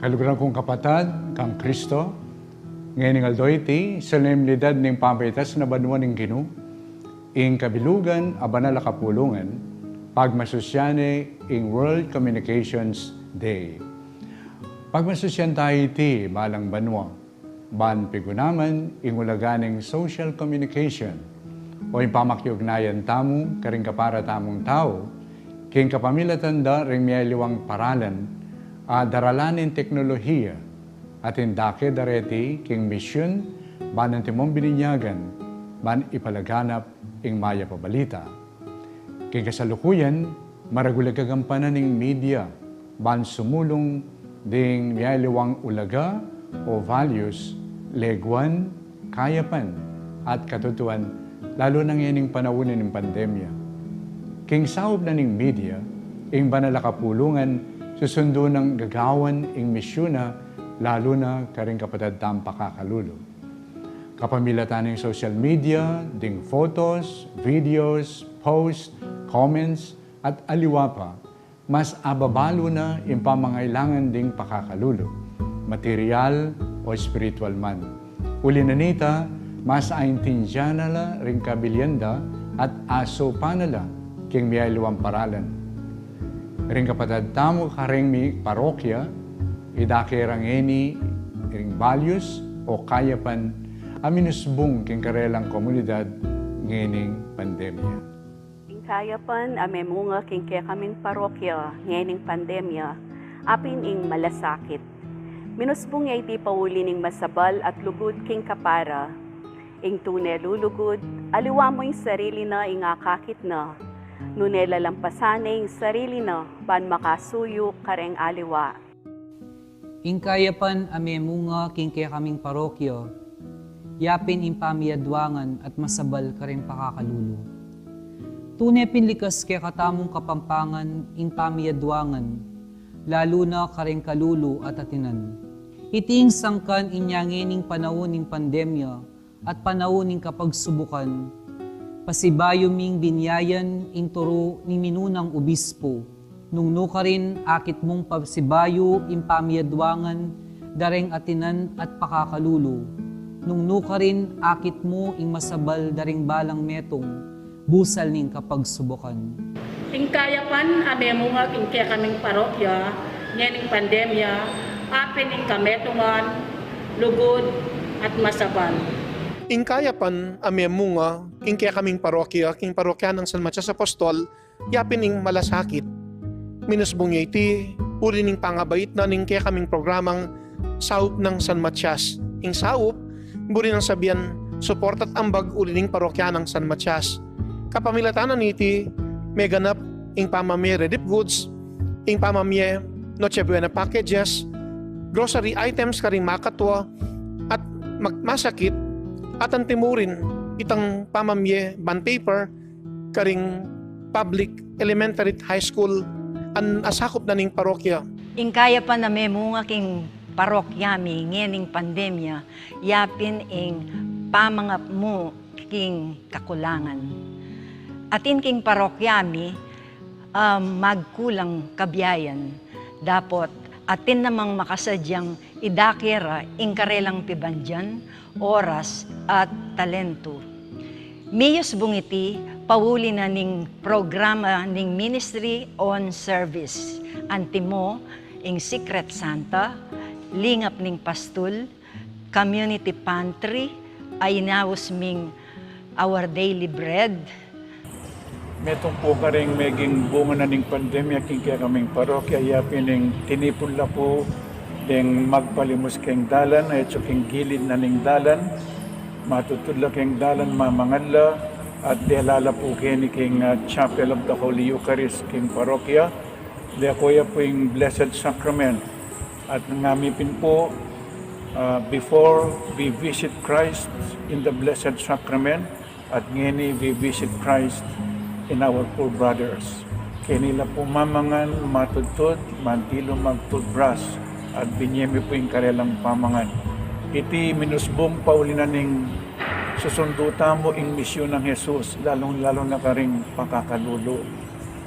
Kaluguran kong kapatad, kang Kristo, ngayon aldoy solemnidad ng pampitas na banwa ng Ginu, ing kabilugan abanala kapulungan, pagmasusyane ing World Communications Day. Pagmasusyan tayo balang banwa, ban pigunaman ing ulaganing social communication, o ing pamakyugnayan tamo, karing kapara tamong tao, king kapamilatanda ring miyaliwang paralan, daralanin teknolohiya at indake dareti king misyon banan timong bininyagan ban ipalaganap ing maya pabalita. King kasalukuyan maragulag kagampanan ning media ban sumulong ding miyaliwang ulaga o values leguan, kayapan at katutuan lalo nang yaning panawunin ng pandemya. King saob na ning media ing banalakapulungan susundo ng gagawan ing misyona lalo na karing kapatid pakakalulo. Kapamilatan ng social media, ding photos, videos, posts, comments, at aliwa pa, mas ababalo na yung pamangailangan ding pakakalulo, material o spiritual man. Uli na nita, mas aintindya nala ring kabilyanda at aso panala king miyaliwang paralan. Ring kapatid tamo karing mi parokya, idake rangeni ring values o kayapan aminusbong king karelang komunidad ngening pandemya. Ing kayapan amemunga king kaya kaming parokya ngening pandemya, apin ing malasakit. Minusbong ya iti pauli ning masabal at lugod king kapara. Ing tunay lulugod, aliwa mo ing sarili na ing akakit na. Nunela lampasaning sarili na ban makasuyo kareng aliwa. Ing kayapan amemunga king kaya kaming parokyo, yapin ing pamiyadwangan at masabal kareng pakakalulo. Tunay pinlikas kaya katamong kapampangan ing pamiyadwangan, lalo na kareng kalulo at atinan. Iting sangkan inyangining panahon ning pandemya at panahon ning kapagsubukan, pasibayo ming binyayan ing turo ni minunang obispo, nung nuka rin akit mong pasibayo ing pamiyadwangan, dareng atinan at pakakalulo, nung nuka rin akit mo ing masabal dareng balang metong, busal ning kapagsubukan. Ing kayapan amemunga ing kaya kaming parokya, ngening pandemya, apin ing kametungan, lugod at masabal. Ing kayapan amemunga king kaya kaming parokya, king parokya ng San Matias Apostol, yapin ing malasakit. Minusbong niya iti, uri ning pangabait na ning kaya kaming programang saup ng San Matias. Ing saup, buri ng sabihan, support at ambag uri ning parokya ng San Matias. Kapamilatanan iti, may ganap ing pamamye relief goods, ing pamamye Noche Buena packages, grocery items karing makatwa, at magmasakit, at ang timurin itang pamamye bond paper karing public elementary high school an asakop na ning parokya. Ing kaya pa na memunga king parokyami ngening pandemya, yapin ing pamangap mo king kakulangan. Atin king parokyami magkulang kabiyayan, dapot atin namang makasadyang idakera ing karelang pibandyan, oras at talento. Miyos bungiti, pauli na ning programa ning Ministry on Service. Antimo, ing Secret Santa, lingap ning pastul, community pantry, ay inawas ming Our Daily Bread. Metong po ka rin meging bunga na ning pandemya king kaya kaming parokya, yapin ning tinipon la po ding magpalimus keng dalan, ay king gilid na ning dalan, matutudla keng dalan mamanganla, at dehalala po kini king Chapel of the Holy Eucharist king parokya, de kuya po yung Blessed Sacrament. At nangamipin po, before we visit Christ in the Blessed Sacrament, at ngini we visit Christ in our poor brothers. Kinila po mamangan, matutod, mantilo magtudbras, at binyemi po yung karelang pamangan. Iti minusbong paulinaning susunduta mo ing misyon ng Jesus, lalong-lalo na karing pagkakalulo.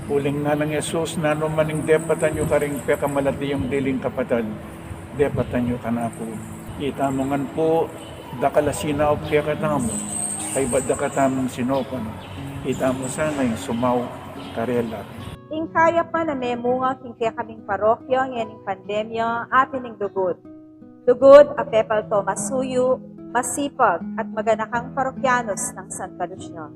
Uling nga ng Jesus, nano maning depatan nyo karing pekamalati yung diling kapatid. depatan nyo kanako. Itamongan po, dakala sinaop kaya katamo, kay bada katamong sinopan. Itamo sana yung sumaw karela. Ing kaya pa na memunga king kaya kaming parokya ngayon pandemya atin ing dugod. Dugod a pepal to masuyo, masipag at maganakang parokyanos ng Santa Lucia.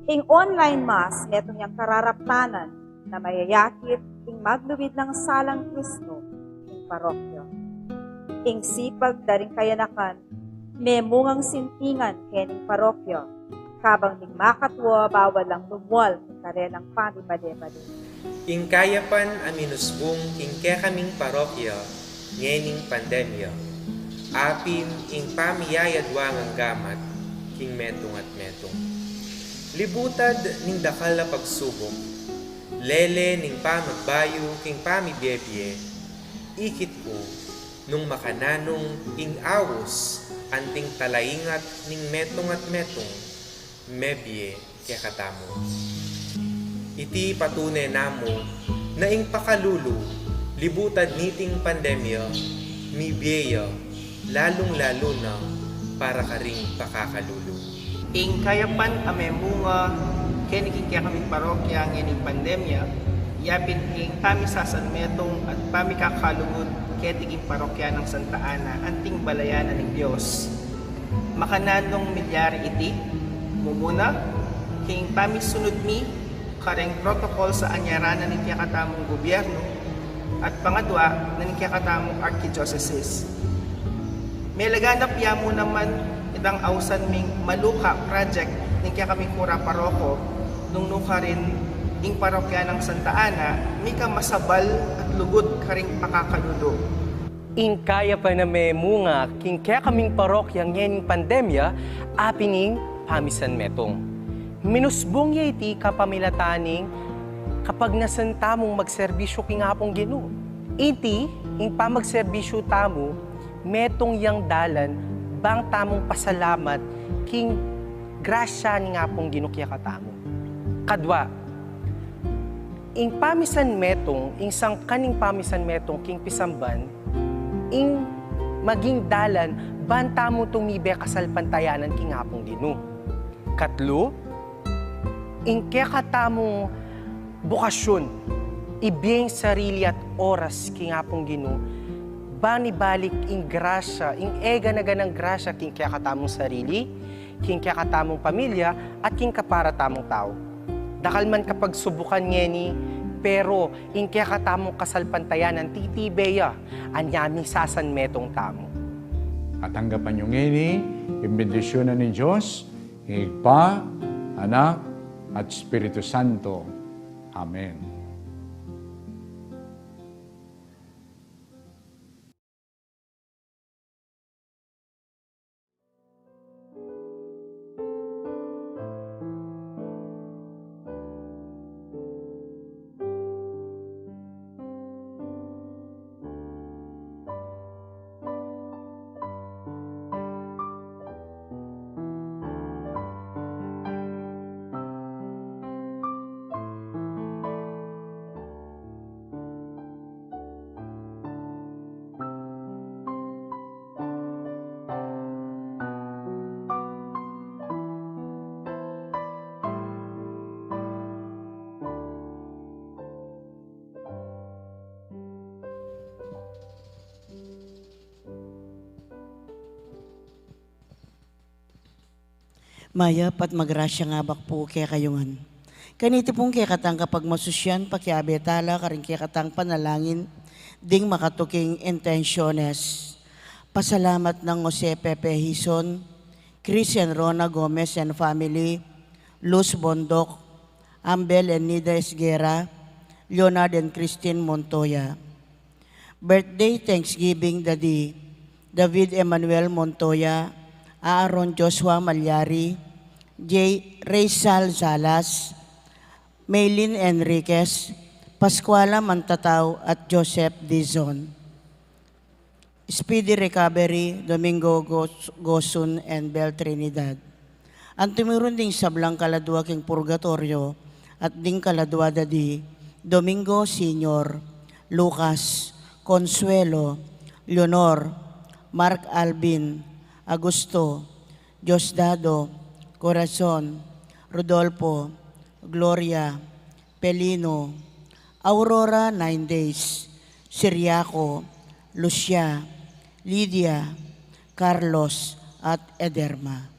Ing online mass netong yang kararaptanan na mayayakit ing magluwid ng salang Kristo ing parokya. Ing sipag daring kayanakan, memungang sintingan kening parokya, kabang ning makatwa bawal lang lumwal ing karelang pamibade-bade. Ing kayapan aminusbong king kaya kaming parokya ngening pandemya. Apin ing pamiyayadwang ang gamat king metong at metong. Libutad ning dakal na pagsubok, lele ning pamagbayo king pamibiyebye, ikit ko nung makananong ing awos anting talaingat ning metong at metong, mebye kaya katamo. Iti patunay namo na ing pakalulu, libutad niting pandemya, mibiya, lalong-lalo na para karing pakakalulu. Ing kayapan amemunga, keniking kaya kaming parokya ngayon pandemya, yapin ing pamisasan metong at pamikakalugod ketiking parokya ng Santa Ana, anting balayanan ng Diyos. Makananong milyari iti, mumuna, king pamisunod mi, kareng protokol sa anyaranan ng kiyakatamong gobyerno, at pangatwa ng kiyakatamong archdiocese. May laganap yamo naman itang ausan ming maluka project ng kiyakakaming kura paroko, nung nuka rin ing parokya ng Santa Ana, mika masabal at lugod karing pakakaludo. Ing kaya pa na may munga, king kaya kaming parokya ngayon pandemya, apining pamisan metong. Minusbong ya iti kapamilataning kapag nasan tamong magserbisyo king hapong Ginoo. Iti, ing pamagserbisyo tamo, metong yang dalan, bang tamong pasalamat king grasya ni hapong Ginoo kaya katamo. Kadwa, ing pamisan metong, ing sangkaning pamisan metong king pisamban, ing maging dalan, banta mo tumibe kasalpantayanan king hapong Ginoo. Katlo, ing kaya katamong bukasyon, ibiyeng sarili at oras king hapong Ginoo, bani balik ing grasya, ing ega na ganang grasya king kaya katamong sarili, king kaya katamong pamilya, at king kapara tamong tao. Dakal man kapag subukan ngeni, pero ing kaya katamong kasalpantayanan titibeya, anyami sasan metong tamo. At hanggapan yung ngini, imbendisyonan ni Diyos, Igpa, Anak, at Espiritu Santo. Amen. Maya, pat magrasya nga bak po kaya kayungan. Kaniti pong kaya katang kapag masusyan, pakiabetala, karing kaya katang panalangin, ding makatuking intensyones. Pasalamat ng Jose Pepe Hison, Christian Rona Gomez and family, Luz Bondok, Ambel and Nida Esguera, Leonard and Christine Montoya. Birthday Thanksgiving Daddy, David Emmanuel Montoya, Aaron Joshua Malyari, J. Rizal Salas, Maylin Enriquez, Pascuala Mantataw at Joseph Dizon. Speedy recovery, Domingo Gosun and Bel Trinidad. Ang tumirun ding sablang kaladwa king purgatorio at ding kaladwa dadi, Domingo Senior, Lucas, Consuelo, Leonor, Mark Alvin, Augusto, Diosdado, Corazon, Rodolfo, Gloria, Pelino, Aurora 9 Days, Siriaco, Lucia, Lydia, Carlos, at Ederma.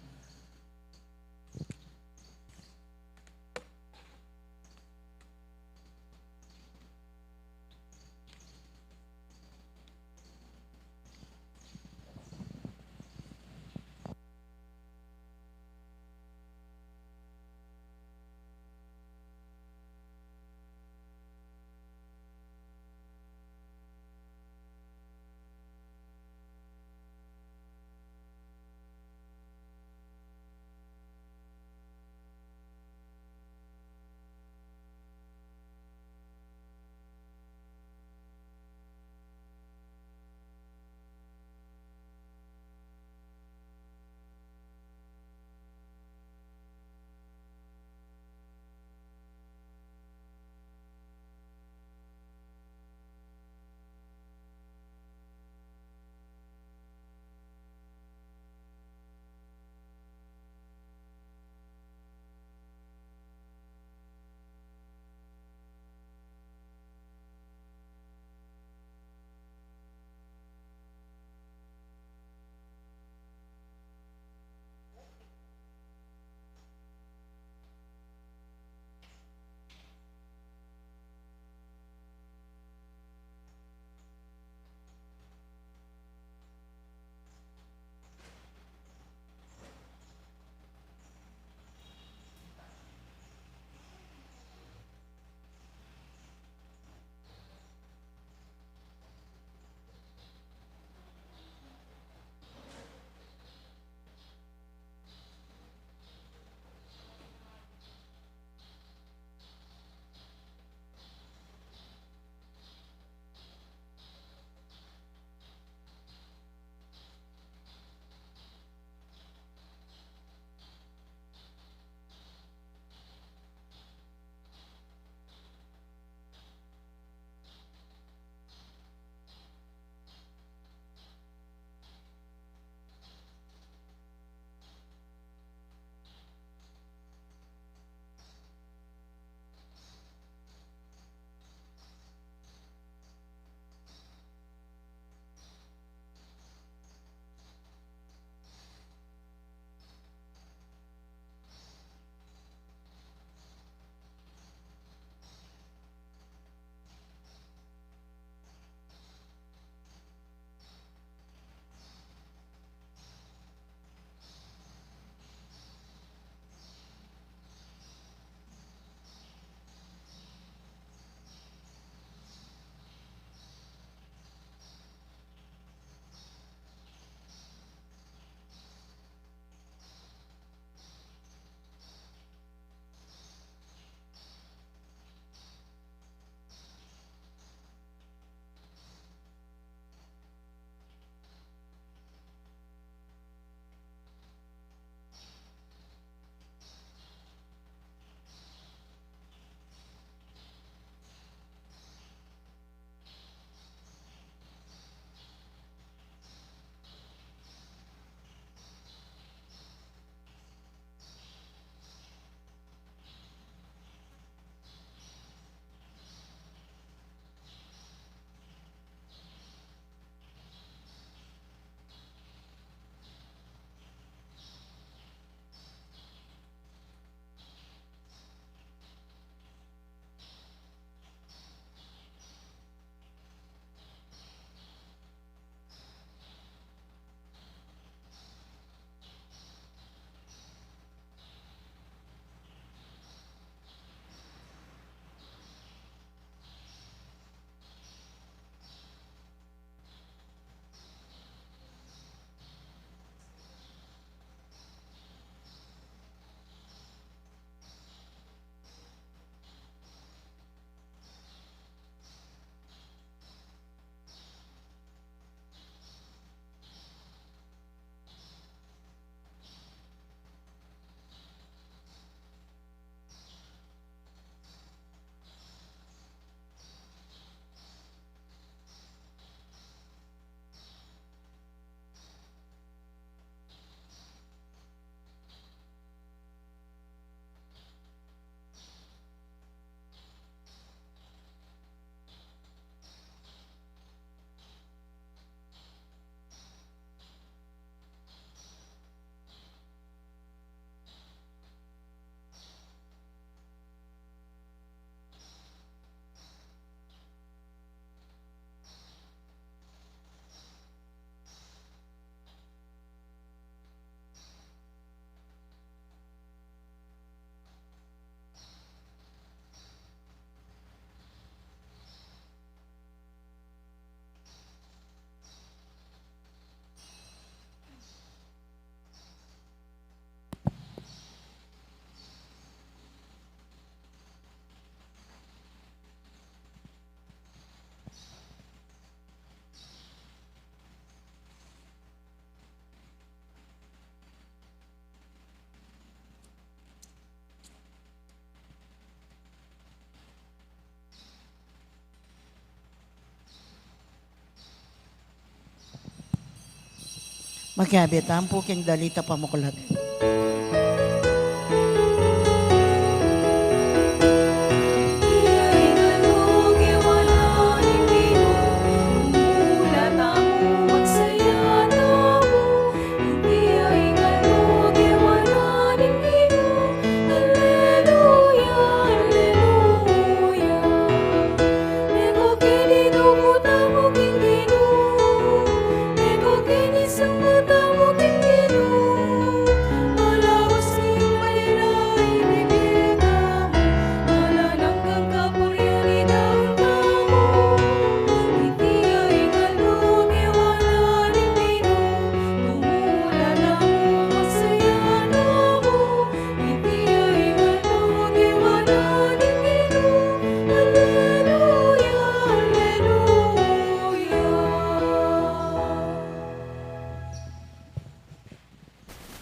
Makiabetan po king dalita pamuklat.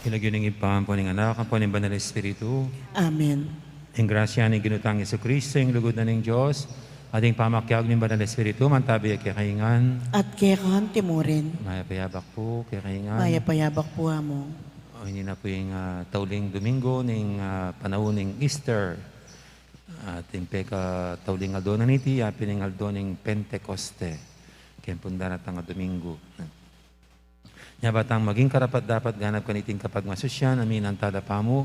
Ilagyo ng ipampo ng anak, ang po ng Banal na Espiritu. Amen. Ang grasya ng ginutang Yesu Kristo, ang lugod na ng Diyos, ating pamakyag ng Banal na Espiritu, mantabi at kakaingan. At kekahan timurin. Mayapayabak po, kakaingan. Mayapayabak po mo. O, hindi na po yung tauling Domingo, ng panahon ng Easter. At yung peka tauling aldo na niti, yapin ng aldo ng Pentecoste. Kaya pundan at ang Domingo. Nya batang maging karapat dapat ganap kaniting kapag masusyan, amin ang tadapa mo,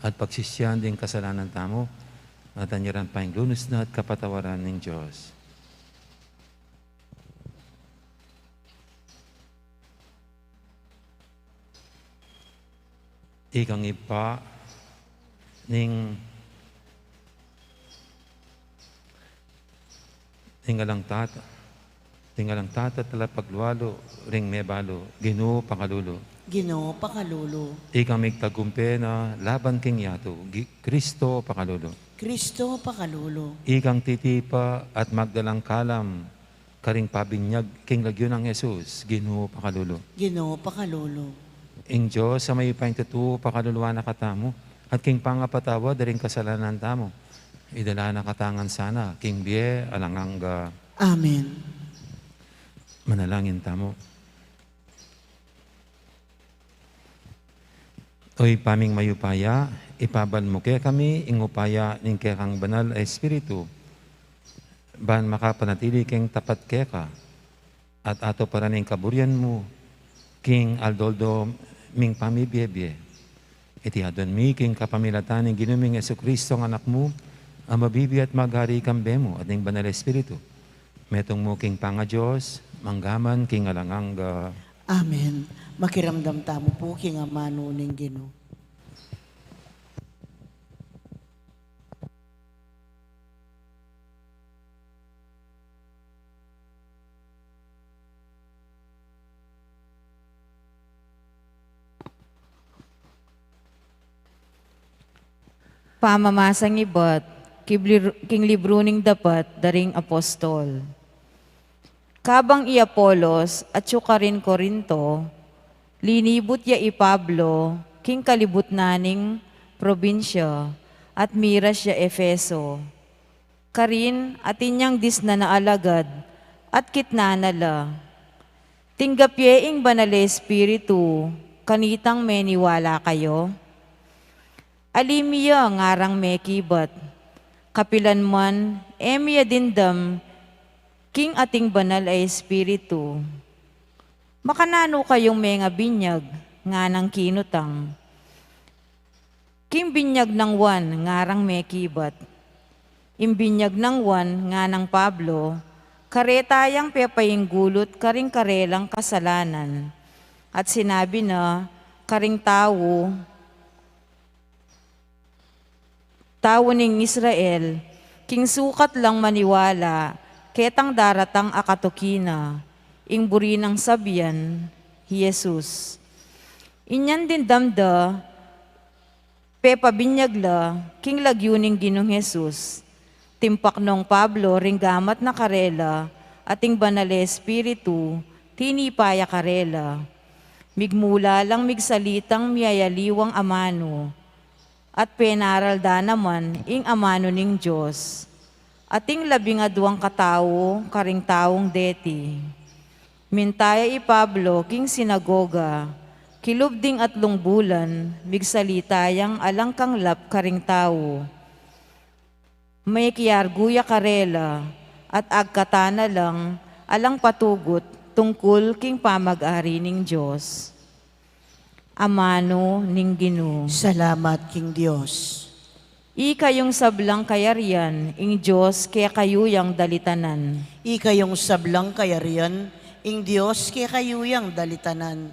at pagsisyan din kasalanan tamo, at anyaran pa yung lunos na at kapatawaran ng Diyos. Ikang ipa ning tingalang tata tala paglualo, ring mebalo, Ginoo pakalulo. Ginoo pakalulo. Ikang migtagumpe na laban king yato, Kristo pakalulo. Kristo pakalulo. Ikang titipa at magdalang kalam, karing pabinyag king lagyo ng Jesus, Ginoo pakalulo. Ginoo pakalulo. Ing Diyos sa may ipang tutu pakaluluwa na katamo, at king pangapatawa daring kasalanan tamo. Idala na katangan sana, king biye alanganga. Amen. Manalangin tamo. Oy paming mayupaya, ipaban mo kaya kami, ingupaya ning kaya kang banal ay Espiritu. Ban makapanatili keng tapat kaya ka, at ato para ning kaburian mo, king aldoldo ming pamibiyebye. Iti adon mi king kapamilatan ng ginuming Yesu Kristo ng anak mo, ang mabibi at maghari kambe mo at ning banal Espiritu. Metong mo king panga Diyos, manggaman king alanganga. Amen. Makiramdam tamo po king amano ning Ginoo. Pamamasang ibat, king libro ning dapat daring apostol. Kabang i Apolos at Sukarin Corinto, linibot ya i Pablo, king kalibut naning probinsya, at miras ya Efeso. Karin atinyang disna na alagad, at kitnanala. Tinggapye ing banale Espiritu, kanitang meniwala kayo. Alimiya ngarang mekibat, kapilan man, emiya dindam, king ating banal ay Espiritu. Makanano kayong mga binyag, nga ng kinutang. King binyag ng Juan, ngarang mekibat. Imbinyag ng Juan, nga ng Pablo, karetayang pepaying gulot, karing karelang kasalanan. At sinabi na, karing tawo ning Israel, king sukat lang maniwala, ketang daratang akatukina, ing buri ng sabyan, Jesus. Inyan din damda, pepabinyagla, king lagyuning Ginong Jesus. Timpak nung Pablo, ring gamat na karela, ating banale Espiritu, tinipaya karela. Migmula lang migsalitang miyayaliwang amano, at penaralda naman ing amano ning Diyos. Ating 12 katao, karing taong deti. Mintaya i Pablo, king sinagoga, kilubding at lungbulan, migsalitayang alang kanglap karing tao. May kiyarguya karela, at agkatana lang, alang patugot, tungkol king pamag-ari ning Diyos. Amano ning Ginoo. Salamat king Dios. Ikayong sablang kayarian, ing Diyos kaya kayuyang dalitanan. Ikayong sablang kayarian, ing Dios kaya kayuyang dalitanan.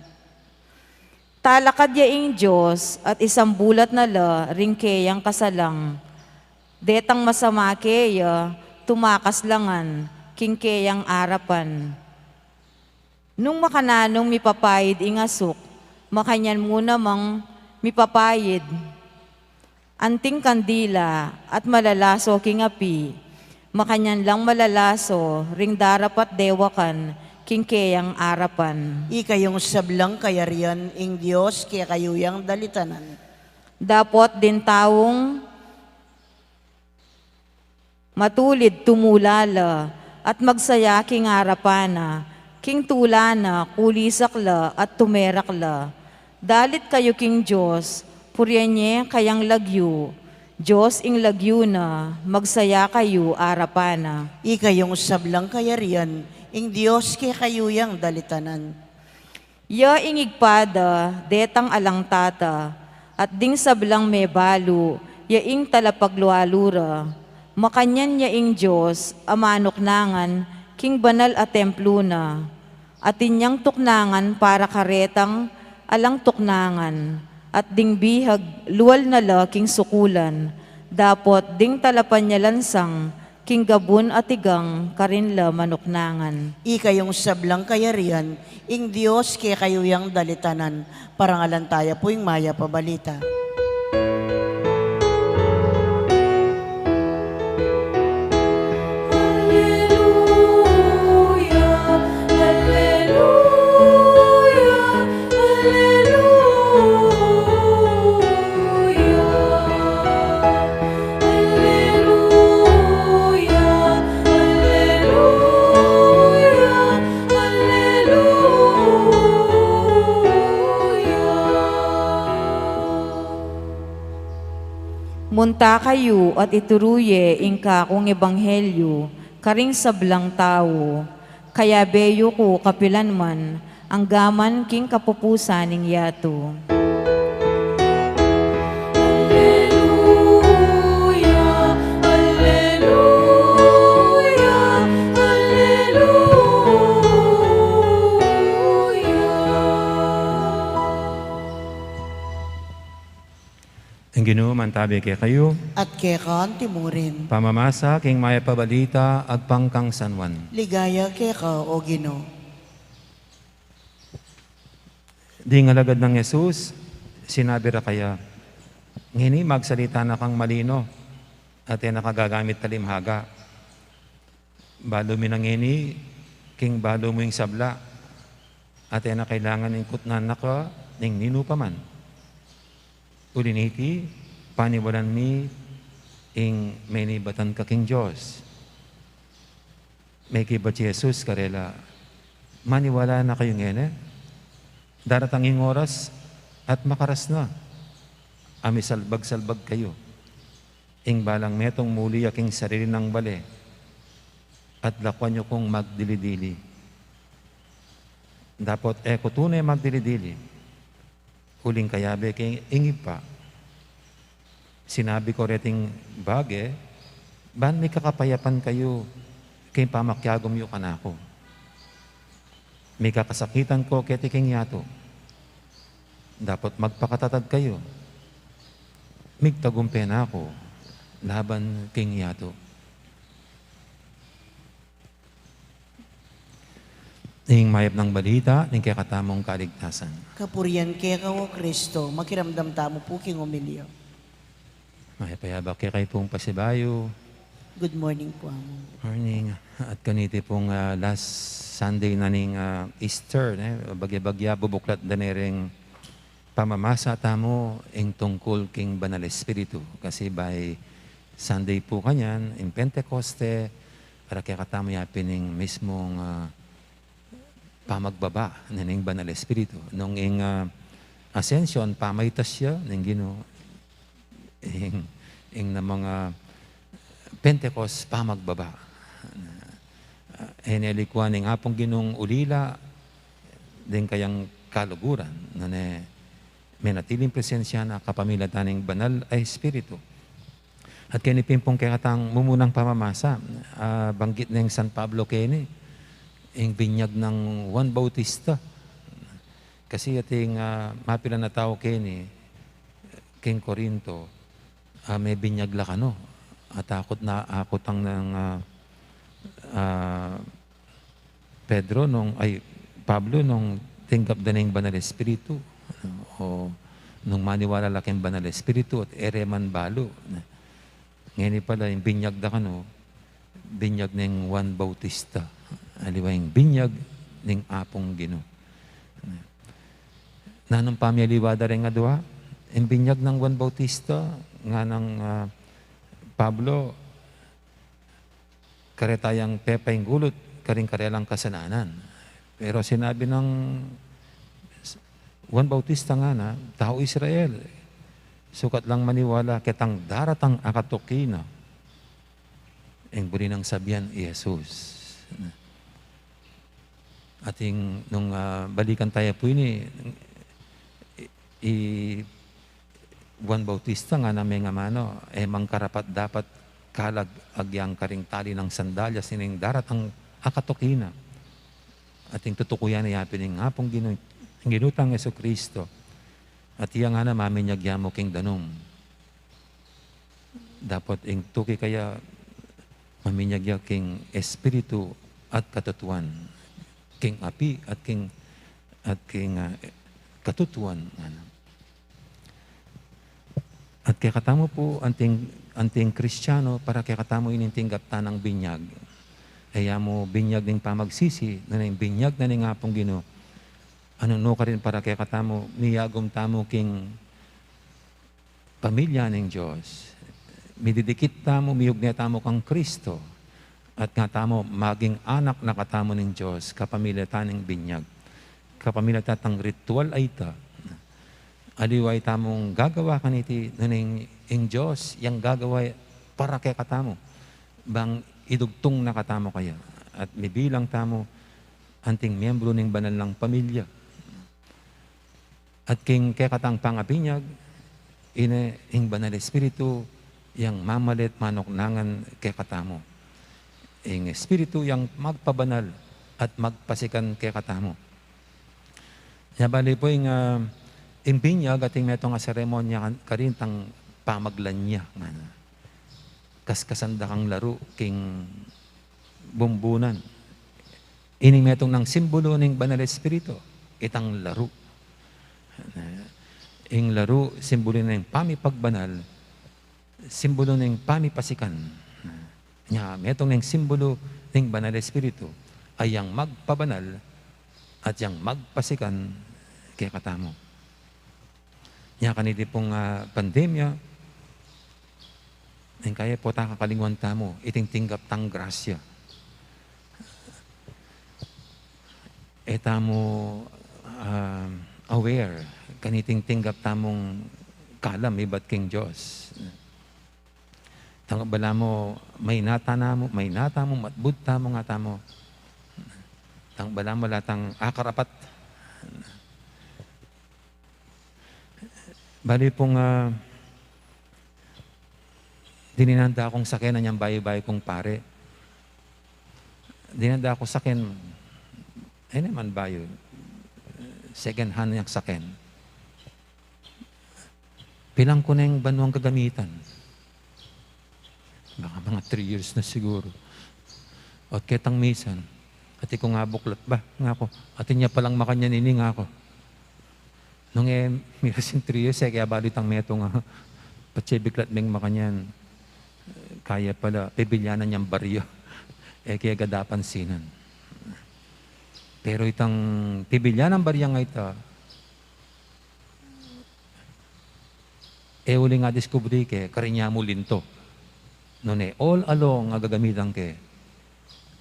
Talakad ya ing Diyos at isang bulat na la ring kayang kasalang. Detang masama kaya, tumakas langan, king kayang arapan. Nung makananong mipapayid ing asuk, makanyan muna mang mipapayid. Anting kandila at malalaso king api, makanyan lang malalaso, ring darapat dewakan, king kayang arapan. Ikayong sablang kayarian, ing Dios kaya kayuyang dalitanan. Dapot din taong matulid tumulala at magsaya king arapana, king tulana, kulisakla at tumerakla. Dalit kayo king Diyos, puryenye kayang lagyo, Diyos ing lagyo na, magsaya kayo arapana. Ikayong sablang kayarian, ing Dios kaya kayuyang dalitanan. Ya ingigpada, detang alang tata, at ding sablang may balo, ya ing talapaglualura. Makanyan ya ing Diyos, amanok nangan, king banal at templo na, at inyang tuknangan para karetang alang tuknangan, at ding bihag luwal na la king sukulan, dapot ding talapan niya lansang, king gabun at igang karinla manuknangan. Ikayong sablang kayarian, ing Dios kaya kayuyang dalitanan, parangalan tayo po yung maya pabalita. Munta kayo at ituruye ingka kong ebanghelyo, karing sablang tao. Kaya beyo ko kapilan man, ang gaman king kapupusan ning yato. Ang Ginoo mantabi kay kayo, At kaya kaan timurin. pamamasa king maya pabalita ag pangkang sanwan. Ligaya kaya ka, o Ginoo. Di nga lagad ng Jesus, sinabi ra kaya, ngini magsalita na kang malino, at yan nakagagamit talimhaga. Balo mi nang ngini, king balo mo yung sabla, at yan na kailangan ng kutnan na ka, ning nino pa man. Uliniti, paniwalan mi, ing may nibatan ka king Diyos. May kibat si Jesus karela, maniwala na kayo ngene, daratanging oras at makaras na. Ami salbag-salbag kayo. Ing balang metong muli aking sarili ng bale, at lakwan nyo kong magdilidili. Dapat eko tunay magdilidili. Huling kayabe kay ingi pa. Sinabi ko reting bage, ban may kakapayapan kayo kay pamakyagom yu kanako. May kakasakitan ko kay tiking yato. Dapat magpakatatad kayo. Migtagumpe na ako laban king yato. Ning mayap ng balita, ning kaya katamong kaligtasan. Kapurian kaya ka, o Kristo, makiramdam tamo po king umilyo. Mayapayabak kaya kayo pong pasibayo. Good morning po, amo. Morning. At kaniti pong last Sunday na ning Easter, bagya-bagya, bubuklat na rin pamamasa tamo ing tungkol king Banal Espiritu. Kasi by Sunday po kanyan, in Pentecoste, para kaya katamo yapin ing mismong pamagbaba ng Banal Espiritu. Nung ing Ascension, pamaytas siya ng Ginoo. Ing na mga Pentecost, pamagbaba. Enelikwan ng apong Ginong ulila, din kayang kaluguran, na may natiling presensya na kapamilatan ng banal ay Espiritu. At kinipimpong kaya katang mumunang pamamasa, banggit ng San Pablo kini, ang binyag ng Juan Bautista. Kasi ating mapila na tao kini, King Corinto, may binyag la kano. At akot ang ng Pedro, Pablo, nung tinggap din ng Banal Espiritu, o nung maniwala laking Banal Espiritu at ereman balo. Ngayon pala, yung binyag da kano, binyag ng Juan Bautista. Aliwa yung binyag ng apong Ginoo. Nanong pamiyaliwada rin nga doha, yung binyag ng Juan Bautista, nga ng Pablo, karetayang pepay gulot, karing-karelang kasananan. Pero sinabi ng Juan Bautista nga na, tao Israel, sukat lang maniwala kitang daratang akatokina, ang buri ng sabihan, Jesus. Ating nung balikan tayo po ini, Juan Bautista nga na may nga mano, emang karapat dapat kalag agyang karing tali ng sandalya sining daratang akatokina. Ating tutukuyan na yapin ng hapong ginutang Yesu Kristo. At iya nga na maminyagya mo king danom. Dapat ing tuki kaya maminyagya king espiritu at katutuan. King api at king katutuan. At kaya katamo po anting Kristiyano para kaya katamo inintinggap tanang binyag. Kaya mo binyag ng pamagsisi na ng binyag na ng apong Ginoo. Ano no ka rin para kaya katamo niyagom tamo king pamilya ng Diyos. Mididikit tamo, miyugnya tamo kang Kristo. At nga tamo maging anak na katamo ng Diyos, kapamilya tanong binyag. Kapamilya tatang ritual ay ita. Aliway tamong gagawa kaniti naning ing Diyos, yang gagawa para kaya katamo. Bang idugtong na katamo kaya. At mibilang tamo anting miyembro ng banal ng pamilya. At king kaya katang pangabinyag, ing banal espiritu, yang mamalit manoknangan kaya katamo. Ing espiritu yang magpabanal at magpasikan kaya katamo. Yabali po yung binyag at yung metong seremonya karintang pamaglanya. Kaskasanda kang laro king bumbunan. Ining metong ng simbolo ng banal espiritu, itang laro. Ing laro, simbolo ng pamipagbanal, simbolo ng pamipasikan. Metong ng simbolo ng banal espiritu ay yang magpabanal at yang magpasikan kaya katamo. Kaniti pong pandemya, ang kaya po kakalimuan tamo, itingtinggap tang grasya. Tamo aware, kaniting tinggap tamong kalam, ibat king Diyos. Tanggabala mo, may natana mo, matbud tamo nga tamo. Tanggabala mo latang akarapat. Bali pong dininanda akong sakin na niyang bayi-bayi kong pare. Dinanda ako sakin, ay naman bayo, second hand niyang sakin. Pilang ko na yung banuang kagamitan. Baka mga 3 years na siguro. At ketang misan, at iko nga buklat ba? Nga ako, at niya palang makanya nini nga ako. Nung mirasin 3 years, kaya balitang meto nga, patsibiklat meng makanyan, kaya pala, pibilyanan niyang baryo. Kaya gadapan sinan. Pero itang pibilyanan barya nga ita, uli nga diskubri ke, karinya mo linto. Noon all along nga gagamitan ke,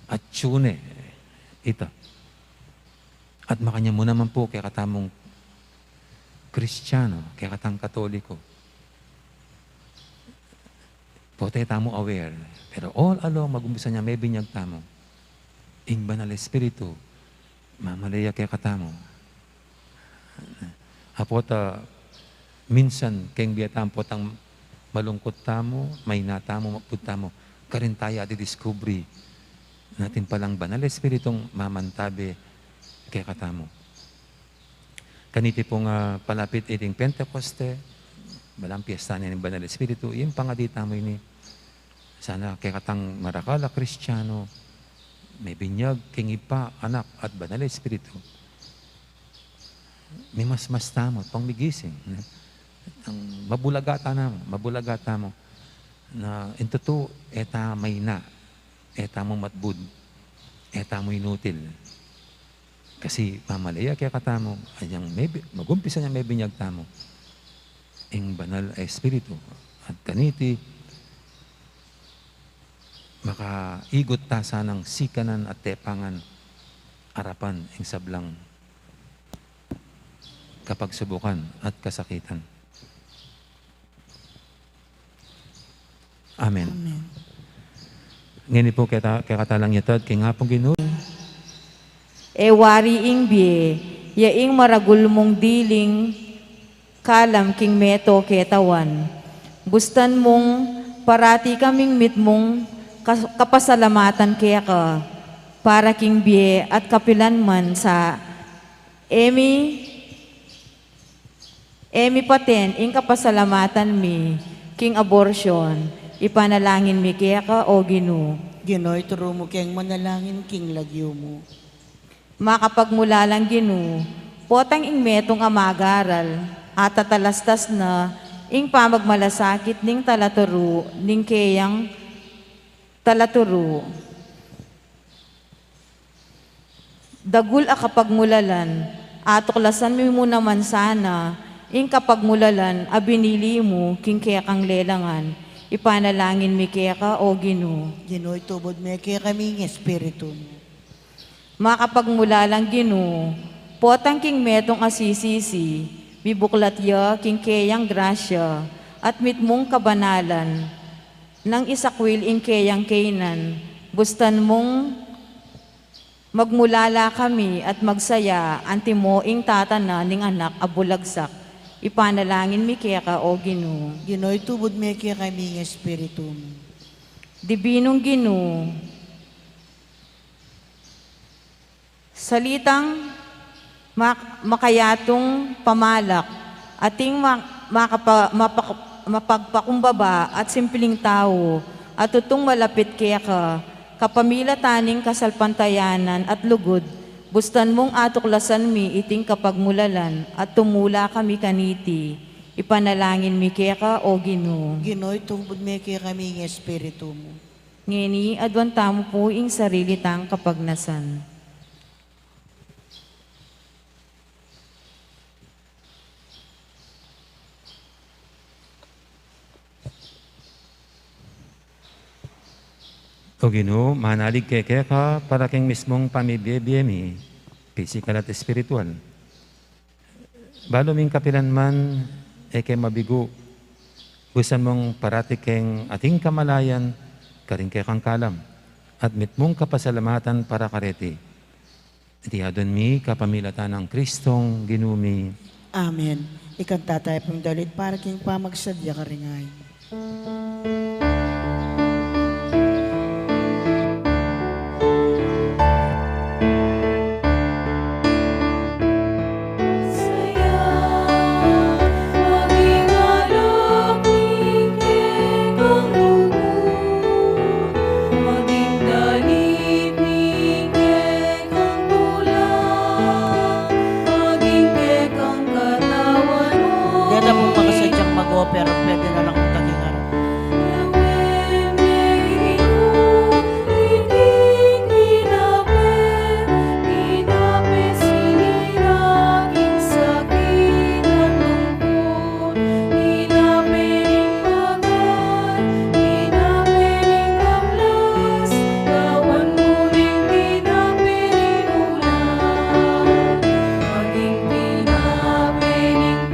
at tune, ita. At makanya mo naman po kaya katamong Kristiyano, kaya katang Katoliko. Pote tamo aware. Pero all along, mag-umpisa niya, may binyag tamo. Ing banal espiritu, mamalaya kaya katamo. Apota, minsan, keng biyatam potang malungkot tamo, may natamo, maputamo, karin tayo ati discovery natin palang banal espiritong mamantabi kaya katamo. Kaniti pong palapit iting Pentecoste, balang piyesta niya ng banal espiritu, yung pangadita mo ini, sana kaya katang marakala Kristiyano, may binyag, kingipa, anak, at banal espiritu. May mas tamo, pang migising. Ang mabulagata mo, na intuto, eta may na, eta mo matbud, eta mo inutil. Kasi mamalaya kaya katamo, ayang magumpisa niya may binyag tamo, ang banal espiritu. At kaniti, makaigot ta sanang sikanan at tepangan, arapan ang sablang kapag subukan at kasakitan. Amen. Amen. Ngayon po kaya katalang ito at kaya nga pong Ginoo. Wari ing bie, yaing maragul mong diling, kalam king meto ketawan. Gustan mong parati kaming mit mong kapasalamatan kaya ka, para king bie at kapilan man sa Emi paten, ing kapasalamatan mi, king abortion, ipanalangin mi kaya ka o Ginoo. Ginoy, turo mo kayang manalangin king lagyo mo. Makapagmula lang Ginoo, potang ing metong amagaral, at tatalastas na, ing pamagmalasakit ning talaturo, ning kayang talaturo. Dagul a kapagmulalan, atuklasan mo naman sana, ing kapagmulalan, abinili mo, king kaya kang lelangan, ipanalangin mi kaya ka o Ginoo. Ginoy, tubod me kaya kaming espiritu mo. Makapagmula lang Ginoo, potang king metong asisisi, bibuklat ya king kayang grasya, at mitmong kabanalan, nang isakwil in kayang kainan, bustan mong magmulala kami at magsaya, anti mo ing tatana ning anak abulagsak, ipanalangin mi kaya ka o Ginoo. Ginoy, tubod me kaya kaming espiritu mo. Dibinong Ginoo, salitang makayatong pamalak, ating mapagpakumbaba at simpleng tao, at tutong malapit kaya ka, kapamila taning kasalpantayanan at lugod, bustan mong atuklasan mi iting kapagmulalan, at tumula kami kaniti, ipanalangin mi kaya ka o Ginoo. Ginoy, tubod me kaya kaming espiritu mo. Ngeni, adwan tamo po ing sarili tang kapagnasan. O Ginoo, manalig kaya ka para kang mismong pamibiyemi, physical at spiritual. Baluming kapilan man, kay mabigo, gusto mong parati keng ating kamalayan, karing kaya kang kalam, at mitmong kapasalamatan para kareti. Tiyadon mi kapamilatan ng Kristong Ginumi. Amen. Ikanta tayo pong dalit para king pamagsadya ka ringay. Pero pwede na lang taging harap. Maging pinapiling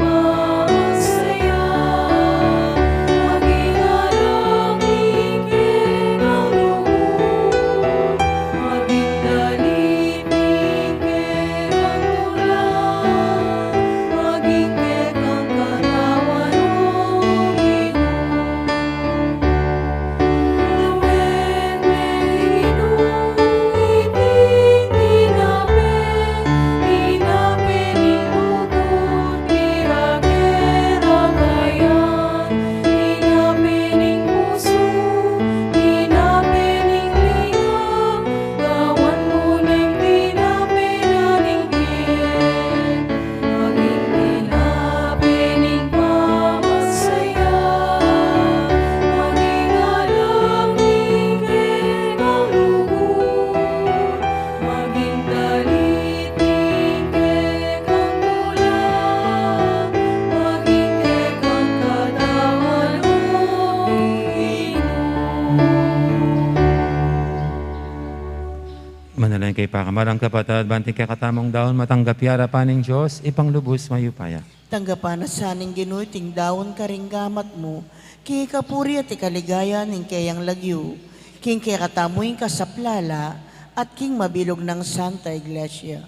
pakamarang kapatad, banting kay katamong daon, matanggap yara paning Diyos, ipanglubos mayupaya. Tanggapan na saning Ginoy, ting daon karing gamat mo, kay kapuri at ikaligaya ning kayang lagyo, king kay katamuing kasaplala, at king mabilog ng Santa Iglesia.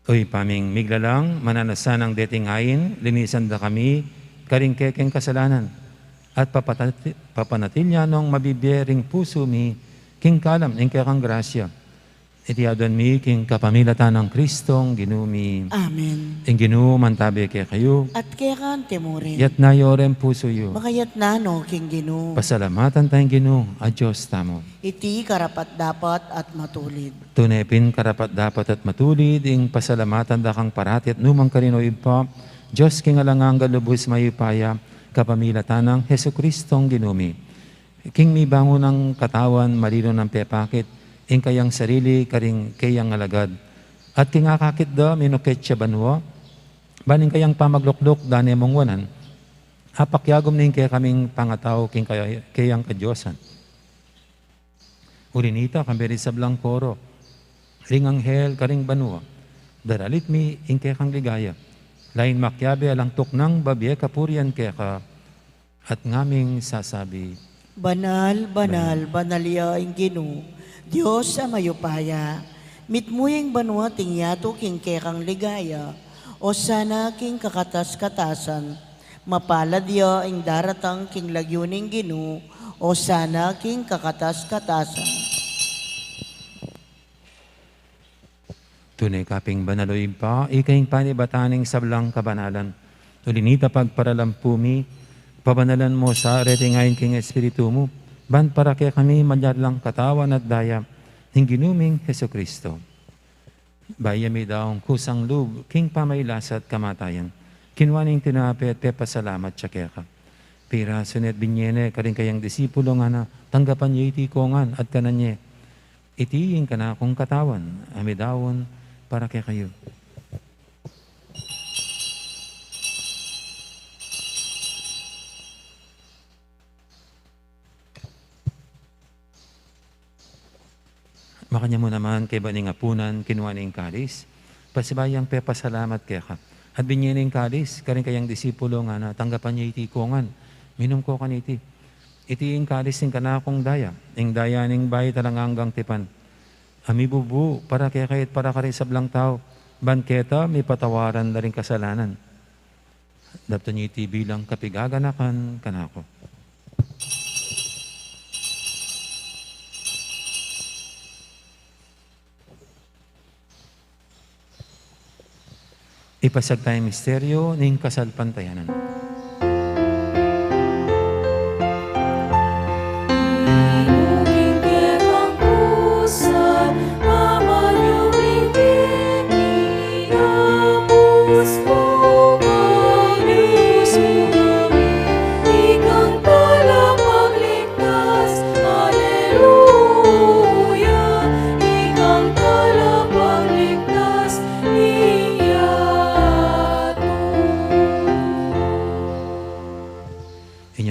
Uy, paming miglalang, mananasan ang dating ayin, linisan da kami, karing kekeng kasalanan, at papanatilya nung mabibiyering puso mi, king kalam, ning kekang grasya. Itiadon mi, king kapamilatan ng Kristong, ginumi. Amen. Ing ginu, mantabi kay kayo, At kaya kan temurin. yat na yorem puso yu. Makayat na no, king Gino. Pasalamatan tayong ginu, adyos tamo. Iti karapat dapat at matulid. Tunepin karapat dapat at matulid, ing pasalamatan da kang parati at numang karinoy pa, Diyos king alangang galubos mayupaya, kapamilatan ng Heso Kristong ginumi. King mi bangon ng katawan, malino ng pepakit, ing kayang sarili, karing kayang alagad. At king akakit da, minukit siya banwa, baning kayang pamaglukluk, dane mong wanan, apakyagom ning kaya kaming pangataw, king kayang kadyosan. Urinita, kamberi sa blang koro, ring anghel, karing banwa, daralit mi, ing kaya kang ligaya. Lain makyabe, alang tuknang babye, kapurian kaya ka, at ngaming sasabi, Banal, banal, banalya ing Gino, Diyos sa mayupaya, mitmuyeng banwa tingyato king kekang ligaya, o sana king kakatas-katasan, mapaladya ing daratang king lagyuning Gino, o sana king kakatas-katasan. Tunay kaping banaloy pa, ikaing panibataning sablang kabanalan. Tulinita pagparalampumi, pabanalan mo sa retingayin king Espiritu mo, ban para kaya kami malyadlang katawan at daya, ng ginuming Heso Kristo. Baya may daong kusang lub, king pamaylas at kamatayan, kinwaning tinapi at pepasalamat siya kaya ka. Pira sunet binyene, karing kayang disipulo nga na, tanggapan niyo iti kongan at kananye, itiing ka na akong katawan, amidawon, para kaya kayo. Makanya mo naman kay baning apunan, kinuha ning kalis, pasibayang pepasalamat kaya ka. At binyening kalis, karing kayang disipulo nga na, tanggapan niya iti kongan, minum ko kaniti. Iti ing kalis ing kanakong daya, ing daya ning bayi talanganggang tipan. Ami bubu, para kaya kahit para ka rin sa blang tao, banketa, may patawaran na rin kasalanan. Dapat niyo iti bilang kapigaganakan kanako. Ipasag tayong misteryo ng kasalpantayanan.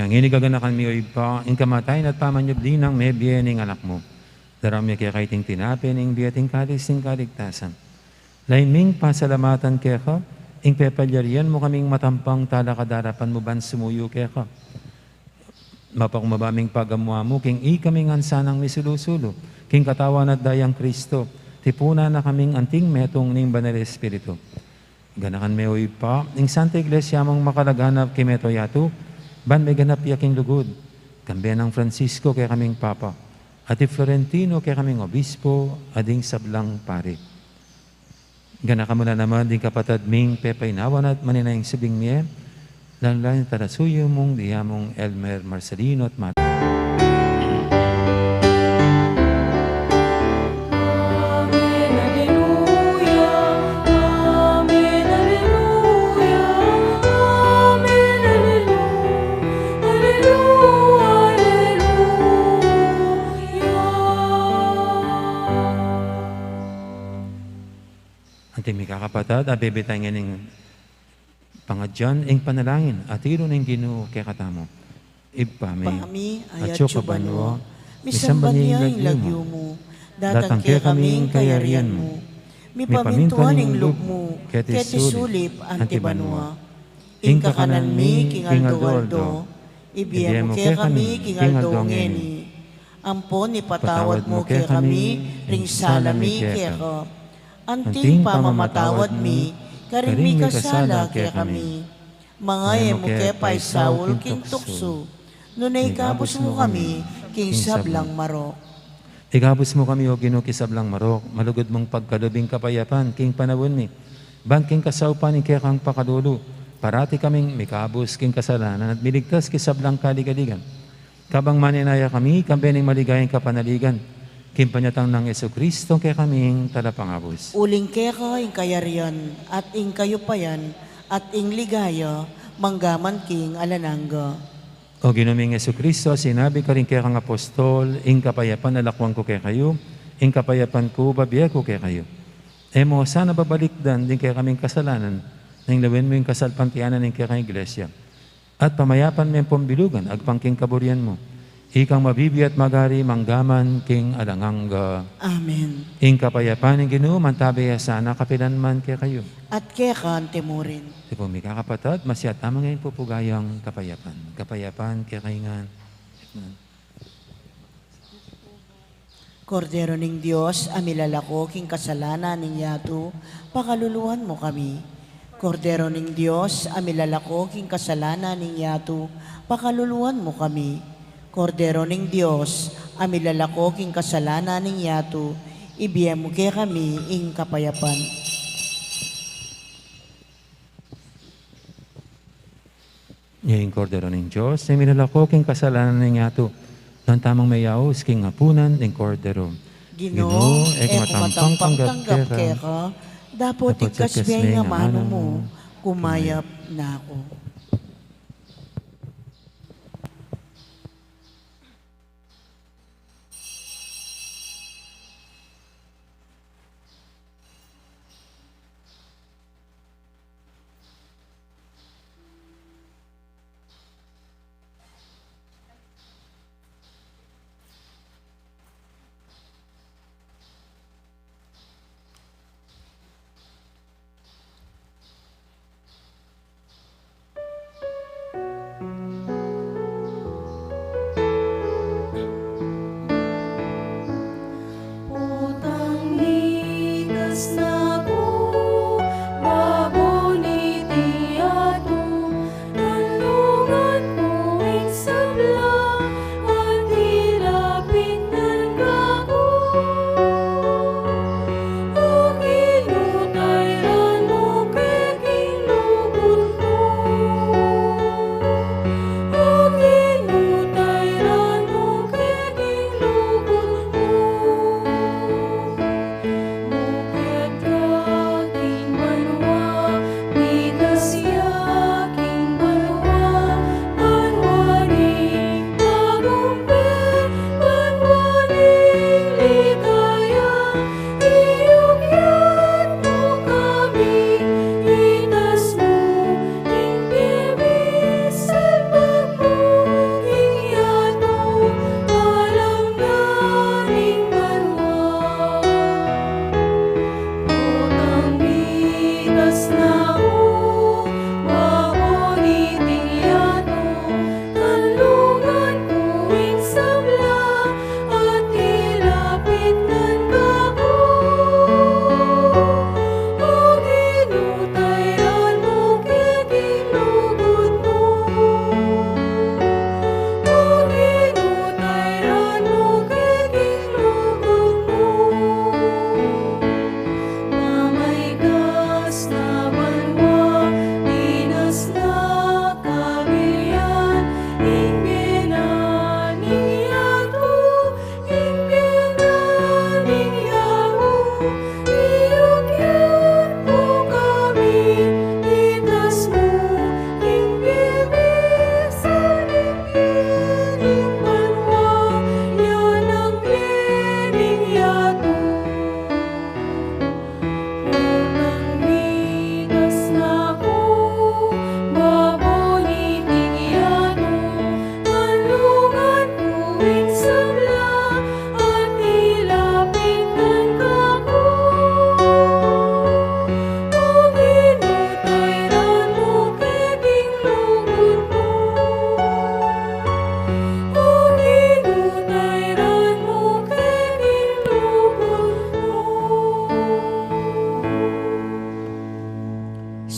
Inigaganakan mi oy pa, ing kamatayin at pamanyag din ng may biyening anak mo. Darami kaya kaiting tinapin, ing biyating kalis, ing kaligtasan. Lain ming pasalamatan kaya ka, ing pepalyarian mo kaming matampang talakadarapan mo ban sumuyo kaya ka. Mapakumabaming pagamuha mo, king i kaming ansanang misulusulo, king katawan at dayang Kristo, tipuna na kaming anting metong ning banal Espiritu. Ganakan may oy pa, ing Santa Iglesia mong makalaganap kay Meto Yato, ban may ganap yaking lugod, kambe ng Francisco kaya kaming Papa, at Florentino kaya kaming Obispo, ading sablang pare. Ganaka mo na naman din kapatad ming pepainawan at maninayang sabing miye, lang tarasuyo mong diyamong Elmer Marcelino at Mat. Anting mikakapatad, abebitay nga ning pangadyan, ing panalangin, at iro ng Ginoo kaya katamo. Ipami, Pami, at ayat siyo kabanwa, misamban niya ang lagyo mo, Datang kaya kaming kayarian mo. Mi pamintuan ing loob mo, keti sulip antibanwa. Ing kakanan mi king aldo-aldo, ibiyem mo kaya kami king aldo ngeni. Ampon ipatawad mo kaya kami, ring salami kaya ka. Anting pamamatawad mi, karing mi kasala kaya kami. Mga mo kaya paisawol king tukso, nunay kabos mo kami, king sablang marok. Igabos mo kami o ginukisablang marok, malugod mong pagkalubing kapayapan, king panawon mi. Bangking kasaupan ni kaya kang pakadulo, parati kaming mikabos king kasalanan at miligtas kisablang kaligaligan. Kabang maninaya kami, kambening maligayang kapanaligan, kimpanyatang ng Jesu-Kristo kaya kaming talapangabos. Uling kaya ka ing kayarian, at ing kayupayan, at ing ligaya, manggaman king alanangga. O ginuming Jesu-Kristo, sinabi ka rin kaya kang apostol, ing kapayapan alakwang ko kaya kayo, ing kapayapan ko babiya ko kaya kayo. Emo, sana babalikdan din kaya kaming kasalanan, nang lawin mo yung kasalpantianan ng kaya kang iglesia. At pamayapan mo yung pambilugan, agpangking kaburian mo. Ikang mabibi at magari, manggaman king alangangga. Amen. Ing kapayapan ng Ginoo, mantabaya sana kapilan man kaya kayo. At kaya ka antemurin. Di po, may kakapatad, masyat tama ngayon pupugayang kapayapan. Kapayapan kaya kaingan. Kordero ning Diyos, amilalako king kasalanan ning yato, pakaluluhan mo kami. Kordero ning Diyos, amilalako king kasalanan ning yato, pakaluluhan mo kami. Kordero ning Diyos, amilalako king kasalanan ning yato, ibiyem mo kaya kami ing kapayapan. Ngayon, Kordero ng Diyos, ay minalako king kasalanan ng yato, ng tamang mayaos king hapunan ng Kordero. Ginoo, matampang pagtanggap kaya ka, dapat ikasbay nga mano mo, kumayap na ako.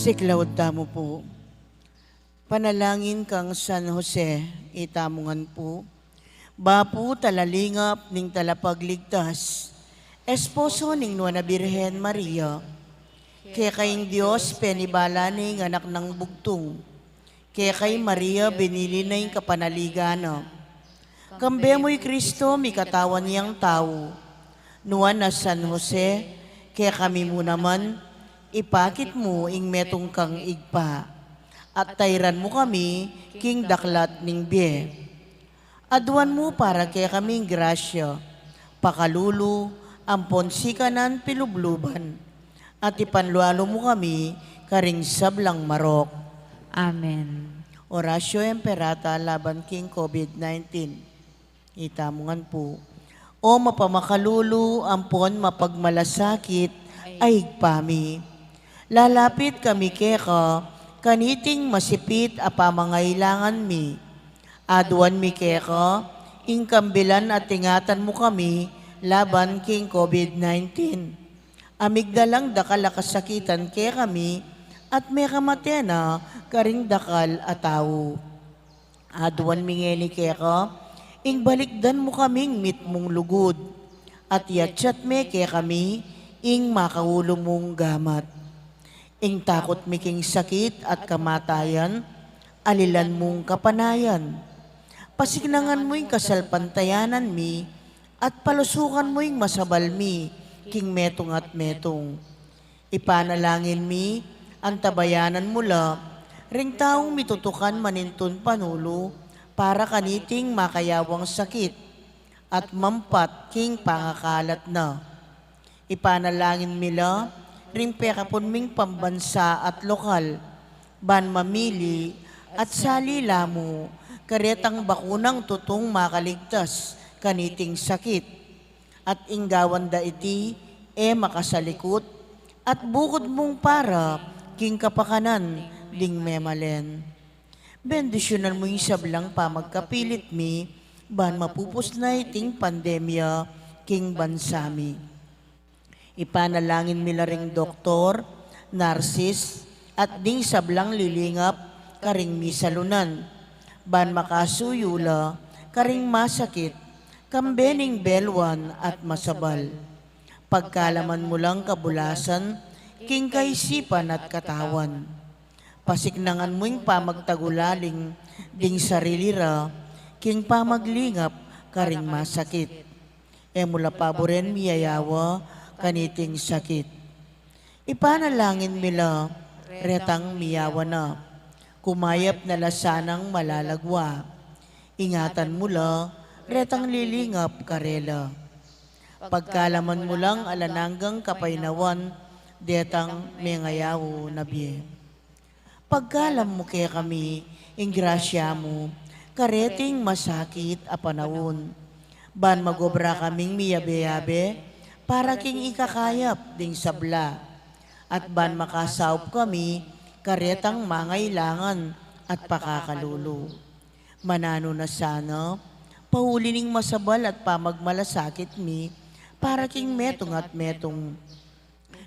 Siklaod tamo po. Panalangin kang San Jose, itamungan po. Bapu talalingap ning talapagligtas. Esposo ning Nuana Birhen Maria. Kaya kayong Diyos penibala ning anak ng bugtong. Kaya kay Maria binili na yung kapanaligana. Kambe mo'y Kristo mi katawan niyang tao. Nuana San Jose, kaya kami mo naman, ipakit mo ing metong kang igpa. At tayran mo kami king daklat ning biye. Aduan mo para kaya kaming grasya, pakalulu, ampon sikanan pilubluban, at ipanlualo mo kami karing sablang marok. Amen. Orasyo Emperata laban king COVID-19. Itamungan po. O mapamakalulu, ampon mapagmalasakit, ay igpami. Lalapit kami keka, kaniting masipit apamangailangan mi. Aduan mi keka, ingkambilan at tingatan mo kami laban king COVID-19. Amigdalang dakal kasakitan ke kami at may kamatena karing dakal ataw. Aduan mi ngeni keka, ingbalikdan mo kaming mitmong lugod at yatsyat me ke kami ing makaulo mong gamat. Ing takot miking sakit at kamatayan, alilan mong kapanayan. Pasignangan mo yung kasalpantayanan mi, at palusukan mo yung masabal mi, king metong at metong. Ipanalangin mi, ang tabayanan mula, ring taong mitutukan manintun panulo, para kaniting makayawang sakit, at mampat king pangakalat na. Ipanalangin mila, ring pekapon ming pambansa at lokal, ban mamili at salila mo, karetang bakunang tutong makaligtas, kaniting sakit. At inggawan da iti, makasalikot, at bukod mong para, king kapakanan, ding memalen. Bendisyonan mo yung sablang pamagkapilit mi, ban mapupos na iting pandemya, king bansami. Ipanalangin nila ring doktor, narsis, at ding sablang lilingap, karing misalunan. Ban makasuyula, karing masakit, kambening belwan at masabal. Pagkalaman mo lang kabulasan, king kaisipan at katawan. Pasignangan mo yung pamagtagulaling, ding sarilira, king pamaglingap, karing masakit. Mula paboren miyayawa, kaniting sakit. Ipanalangin nila, retang miyawa na, kumayap na lasanang malalagwa. Ingatan mula, retang lilingap karela. Pagkalaman mo lang alananggang kapainawan, detang mengayaw na biye. Pagkalam mo kaya kami, ingrasya mo, kareting masakit a panahon. Ban magobra kaming miyabe-yabe, para king ikakayap ding sabla, at ban makasaup kami, karetang mangailangan at pakakalulo. Manano na sana, pahulining masabal at pamagmalasakit mi, para king metong at metong.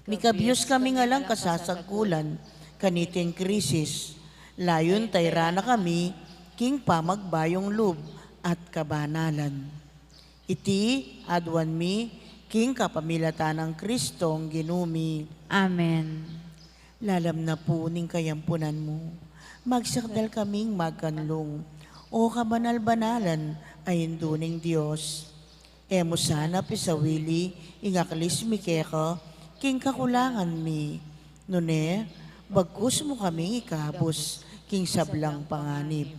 Mikabyos kami nga lang kasasagkulan, kaniting krisis, layon tayrana kami, king pamagbayong lub at kabanalan. Iti, adwan mi, king kapamilatan ng Kristong ginumi. Amen. Lalam na po ning kayampunan mo, magsakdal kaming magkanlong, o kabanal-banalan ay induning Diyos. Emo sana pisawili, ingaklis mi keka, king kakulangan mi. Nune, bagkus mo kaming ikabos, king sablang panganib.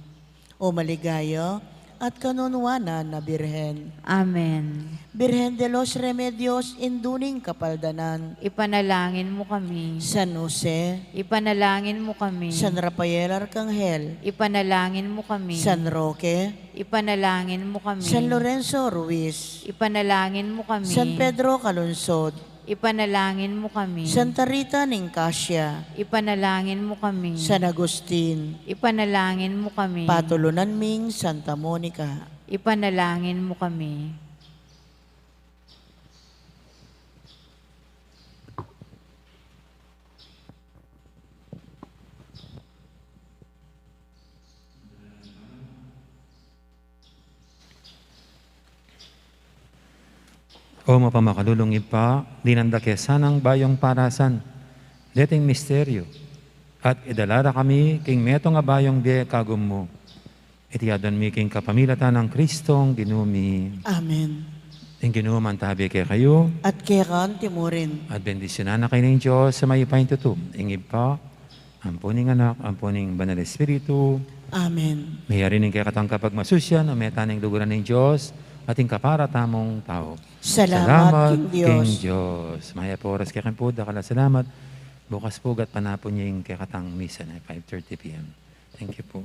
O maligaya, at kanunwanan na Birhen. Amen. Birhen de los Remedios, induning kapaldanan. Ipanalangin mo kami. San Jose. Ipanalangin mo kami. San Rafael Arcangel. Ipanalangin mo kami. San Roque. Ipanalangin mo kami. San Lorenzo Ruiz. Ipanalangin mo kami. San Pedro Calungsod. Ipanalangin mo kami. Santa Rita Niccasia. Ipanalangin mo kami. San Agustin. Ipanalangin mo kami. Patulunan ming Santa Monica. Ipanalangin mo kami. O mapamakadulong ipa, dinanda kesanang bayong parasan, dating misteryo, at idalara kami king meto nga bayong biye kagum mo. Itiyadon mi king kapamilatan ng Kristong dinumi. Amen. Ang ginuman tabi kay kayo, At kekan timurin. at bendisyonan na kayo ng Diyos sa may paintutum. Ingib pa, ampuning anak, ampuning banal espiritu, Amen. mayari ning kay katang kapag masusyan, o metaning luguran ng Diyos, ating kaparatamong tao. Salamat, King Diyos. Diyos. Maya po oras kay po, dakala salamat. Bukas po gat panapon niya yung kay katang misa na 5:30 p.m. Thank you po.